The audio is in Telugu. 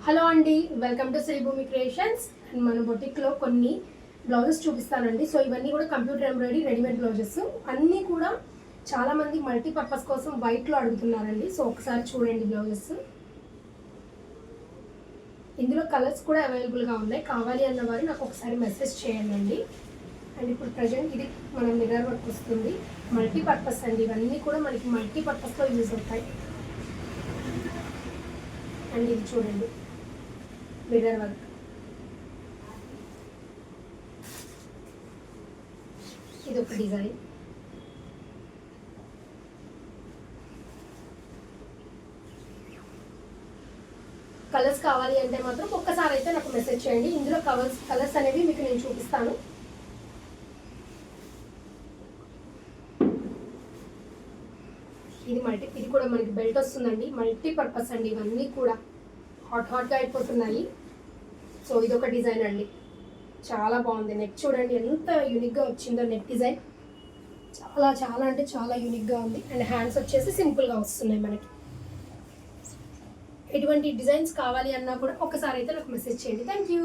హలో అండి, వెల్కమ్ టు శ్రీభూమి క్రియేషన్స్. అండ్ మన బొటిక్లో కొన్ని బ్లౌజెస్ చూపిస్తానండి. సో ఇవన్నీ కూడా కంప్యూటర్ ఎంబ్రాయిడరీ రెడీమేడ్ బ్లౌజెస్. అన్నీ కూడా చాలామంది మల్టీపర్పస్ కోసం వైట్లో అడుగుతున్నారండి. సో ఒకసారి చూడండి బ్లౌజెస్. ఇందులో కలర్స్ కూడా అవైలబుల్గా ఉన్నాయి. కావాలి అన్న వారు నాకు ఒకసారి మెసేజ్ చేయండి. అండ్ ఇప్పుడు ప్రజెంట్ ఇది మన మిర్రర్ వర్క్ వస్తుంది. మల్టీపర్పస్ అండి, ఇవన్నీ కూడా మనకి మల్టీపర్పస్లో యూజ్ అవుతాయి. అండ్ ఇది చూడండి మిర్రర్ వర్క్. ఇది ఒక డిజైన్. కలర్స్ కావాలి అంటే మాత్రం ఒక్కసారి అయితే నాకు మెసేజ్ చేయండి. ఇందులో కలర్స్ అనేవి మీకు నేను చూపిస్తాను. ఇది కూడా మనకి బెల్ట్ వస్తుందండి. మల్టీపర్పస్ అండి, ఇవన్నీ కూడా హాట్గా అయిపోతున్నాయి. సో ఇదొక డిజైన్ అండి, చాలా బాగుంది. నెక్ చూడండి ఎంత యూనిక్గా వచ్చిందో. నెక్ డిజైన్ చాలా అంటే చాలా యూనిక్గా ఉంది. అండ్ హ్యాండ్స్ వచ్చేసి సింపుల్గా వస్తున్నాయి మనకి. ఎటువంటి డిజైన్స్ కావాలి అన్నా కూడా ఒకసారి అయితే నాకు మెసేజ్ చేయండి. Thank you.